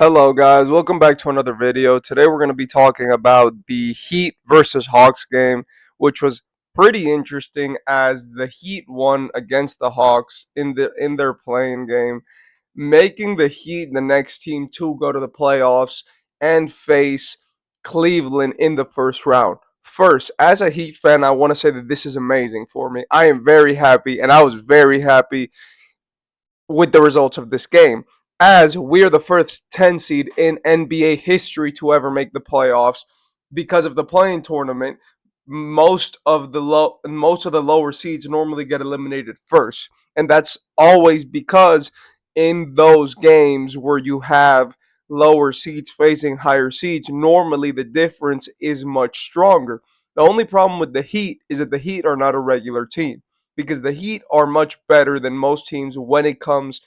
Hello, guys. Welcome back to another video. Today, we're going to be talking about the Heat versus Hawks game, which was pretty interesting as the Heat won against the Hawks in their playing game, making the Heat the next team to go to the playoffs and face Cleveland in the first round. First, as a Heat fan, I want to say that this is amazing for me. I am very happy, and I was very happy with the results of this game, as we are the first 10 seed in NBA history to ever make the playoffs because of the playing tournament. Most of the lower seeds normally get eliminated first, and that's always because in those games where you have lower seeds facing higher seeds, normally the difference is much stronger. The only problem with the Heat is that the Heat are not a regular team because the Heat are much better than most teams when it comes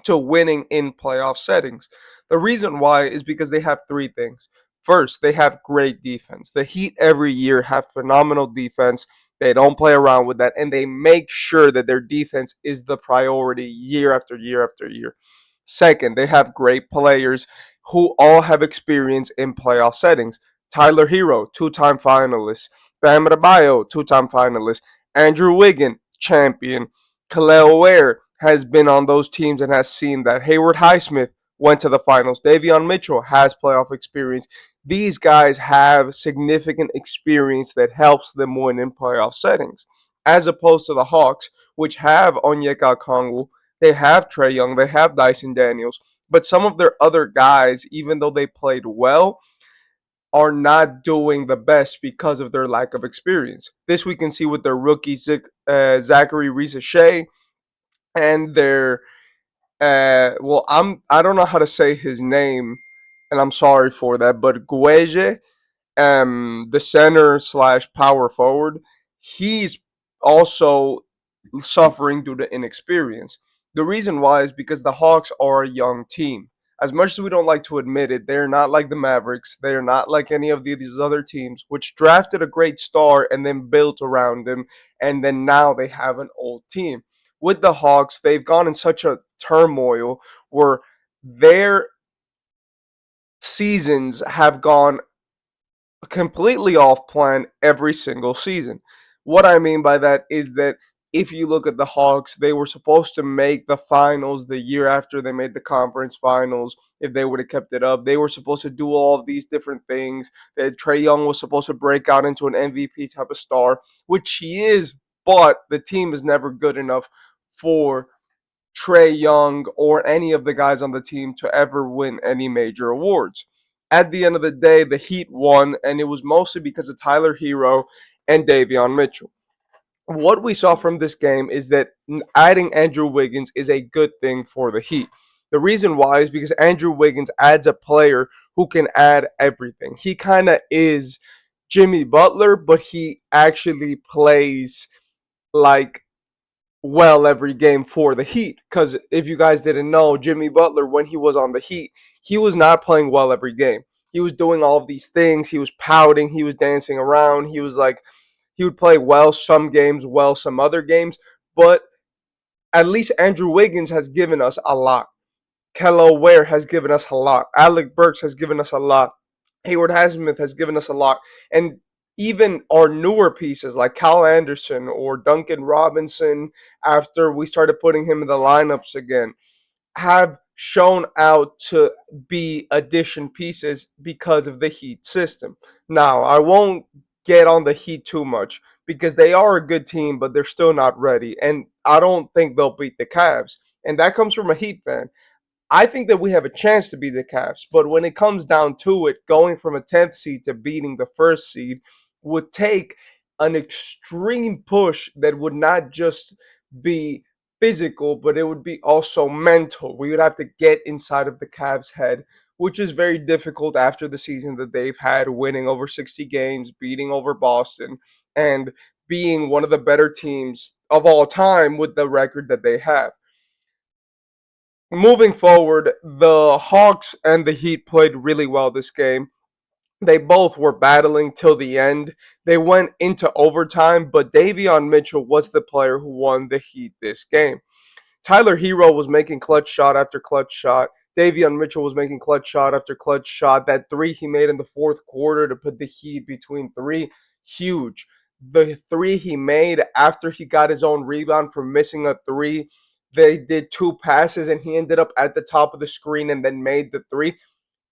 to winning in playoff settings. The reason why is because they have three things. First, they have great defense. The Heat every year have phenomenal defense. They don't play around with that, and they make sure that their defense is the priority year after year after year. Second, they have great players who all have experience in playoff settings. Tyler Herro, two-time finalist. Bam Adebayo, two-time finalist. Andrew Wiggins, champion. Khalil Ware has been on those teams and has seen that. Hayward Highsmith went to the finals. Davion Mitchell has playoff experience. These guys have significant experience that helps them win in playoff settings, as opposed to the Hawks, which have Onyeka Okongwu, they have Trey Young, they have Dyson Daniels, but some of their other guys, even though they played well, are not doing the best because of their lack of experience. This we can see with their rookie Zachary Reese-Shea and their I don't know how to say his name, and I'm sorry for that, but Gueje, the center slash power forward, he's also suffering due to inexperience. The reason why is because the Hawks are a young team. As much as we don't like to admit it, they're not like the Mavericks. They're not like any of these other teams, which drafted a great star and then built around him, and then now they have an old team. With the Hawks, they've gone in such a turmoil where their seasons have gone completely off plan every single season. What I mean by that is that if you look at the Hawks, they were supposed to make the finals the year after they made the conference finals. If they would have kept it up, they were supposed to do all of these different things. That Trey Young was supposed to break out into an MVP type of star, which he is, but the team is never good enough for Trey Young or any of the guys on the team to ever win any major awards. At the end of the day, the Heat won, and it was mostly because of Tyler Herro and Davion Mitchell. What we saw from this game is that adding Andrew Wiggins is a good thing for the Heat. The reason why is because Andrew Wiggins adds a player who can add everything. He kind of is Jimmy Butler, but he actually plays like every game for the Heat. Because if you guys didn't know, Jimmy Butler, when he was on the Heat, he was not playing well every game. He was doing all of these things. He was pouting. He was dancing around. He would play well some games, well some other games. But at least Andrew Wiggins has given us a lot. Khalil Ware has given us a lot. Alec Burks has given us a lot. Hayward Highsmith has given us a lot. And even our newer pieces like Cal Anderson or Duncan Robinson, after we started putting him in the lineups again, have shown out to be addition pieces because of the Heat system. Now, I won't get on the Heat too much because they are a good team, but they're still not ready. And I don't think they'll beat the Cavs. And that comes from a Heat fan. I think that we have a chance to beat the Cavs, but when it comes down to it, going from a 10th seed to beating the first seed would take an extreme push that would not just be physical, but it would be also mental. We would have to get inside of the Cavs' head, which is very difficult after the season that they've had, winning over 60 games, beating over Boston, and being one of the better teams of all time with the record that they have. Moving forward, the Hawks and the Heat played really well this game. They both were battling till the end. They went into overtime, but Davion Mitchell was the player who won the Heat this game. Tyler Herro was making clutch shot after clutch shot. Davion Mitchell was making clutch shot after clutch shot. That three he made in the fourth quarter to put the Heat between three, huge. The three he made after he got his own rebound from missing a three, they did two passes and he ended up at the top of the screen and then made the three.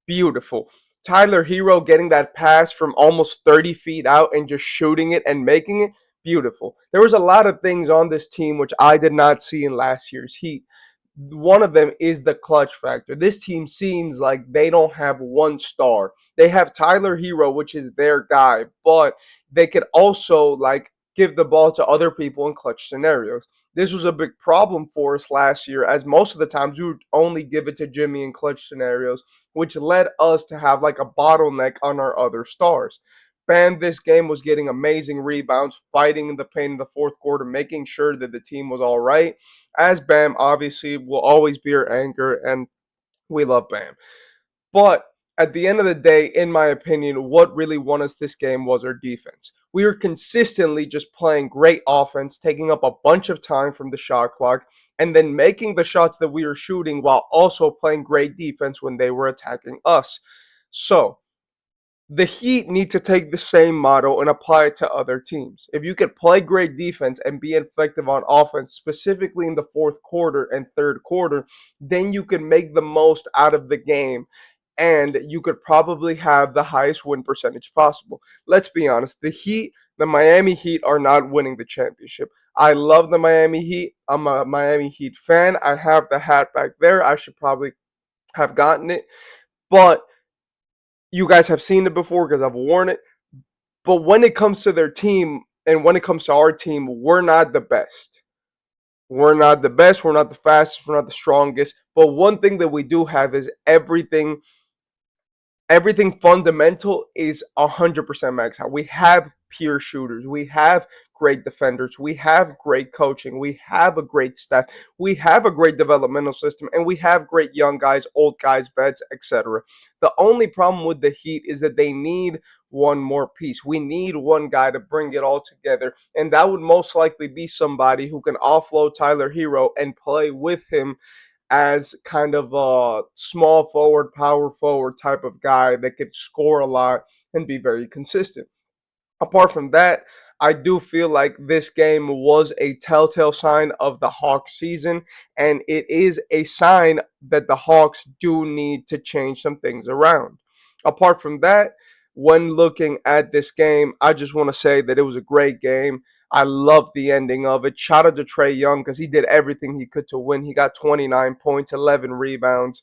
Beautiful. Tyler Herro getting that pass from almost 30 feet out and just shooting it and making it beautiful. There was a lot of things on this team which I did not see in last year's Heat. One of them is the clutch factor. This team seems like they don't have one star. They have Tyler Herro, which is their guy, but they could also like give the ball to other people in clutch scenarios. This was a big problem for us last year, as most of the times we would only give it to Jimmy in clutch scenarios, which led us to have like a bottleneck on our other stars. Bam this game was getting amazing rebounds, fighting in the paint in the fourth quarter, making sure that the team was all right. As Bam obviously will always be our anchor, and we love Bam. But at the end of the day, in my opinion, what really won us this game was our defense. We were consistently just playing great offense, taking up a bunch of time from the shot clock, and then making the shots that we were shooting while also playing great defense when they were attacking us. So, the Heat need to take the same model and apply it to other teams. If you could play great defense and be effective on offense, specifically in the fourth quarter and third quarter, then you can make the most out of the game and you could probably have the highest win percentage possible. Let's be honest, the Miami Heat are not winning the championship. I love the Miami Heat. I'm a Miami Heat fan. I have the hat back there. I should probably have gotten it, but you guys have seen it before because I've worn it. But when it comes to their team and when it comes to our team, we're not the best. We're not the best. We're not the fastest. We're not the strongest. But one thing that we do have is everything fundamental is 100% max out. We have pure shooters. We have great defenders. We have great coaching. We have a great staff. We have a great developmental system. And we have great young guys, old guys, vets, etc. The only problem with the Heat is that they need one more piece. We need one guy to bring it all together. And that would most likely be somebody who can offload Tyler Herro and play with him as kind of a small forward, power forward type of guy that could score a lot and be very consistent. Apart from that, I do feel like this game was a telltale sign of the Hawks season, and it is a sign that the Hawks do need to change some things around. Apart from that, when looking at this game, I just want to say that it was a great game. I love the ending of it. Shout out to Trae Young because he did everything he could to win. He got 29 points, 11 rebounds,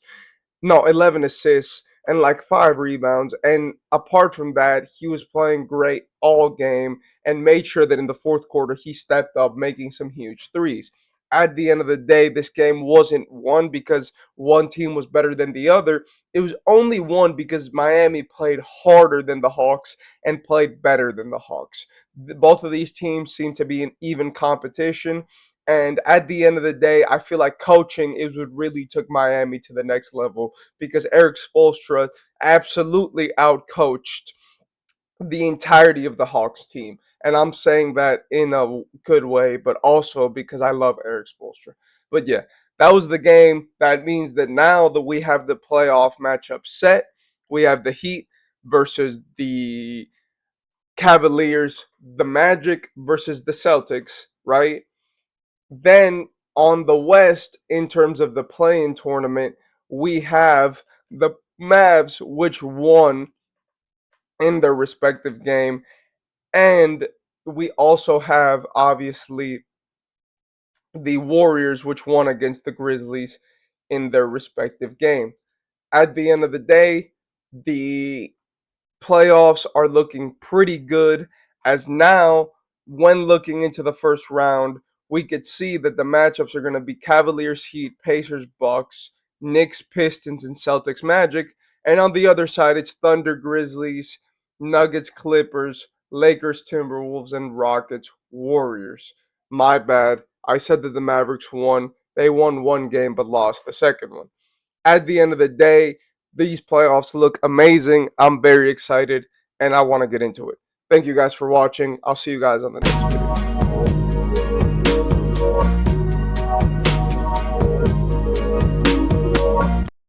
no, 11 assists and like five rebounds. And apart from that, he was playing great all game and made sure that in the fourth quarter he stepped up, making some huge threes. At the end of the day, this game wasn't won because one team was better than the other. It was only won because Miami played harder than the Hawks and played better than the Hawks. Both of these teams seem to be in even competition. And at the end of the day, I feel like coaching is what really took Miami to the next level because Eric Spoelstra absolutely outcoached the entirety of the Hawks team. And I'm saying that in a good way, but also because I love Eric Spoelstra. But yeah, that was the game. That means that now that we have the playoff matchup set, we have the Heat versus the Cavaliers, the Magic versus the Celtics, right? Then on the West, in terms of the play-in tournament, we have the Mavs, which won in their respective game, and we also have obviously the Warriors, which won against the Grizzlies in their respective game. At the end of the day, the playoffs are looking pretty good as now, when looking into the first round, we could see that the matchups are going to be Cavaliers, Heat, Pacers, Bucks, Knicks, Pistons, and Celtics, Magic. And on the other side, it's Thunder, Grizzlies, Nuggets, Clippers, Lakers, Timberwolves, and Rockets, Warriors. My bad. I said that the Mavericks won. They won one game but lost the second one. At the end of the day, these playoffs look amazing. I'm very excited and I want to get into it. Thank you guys for watching. I'll see you guys on the next video.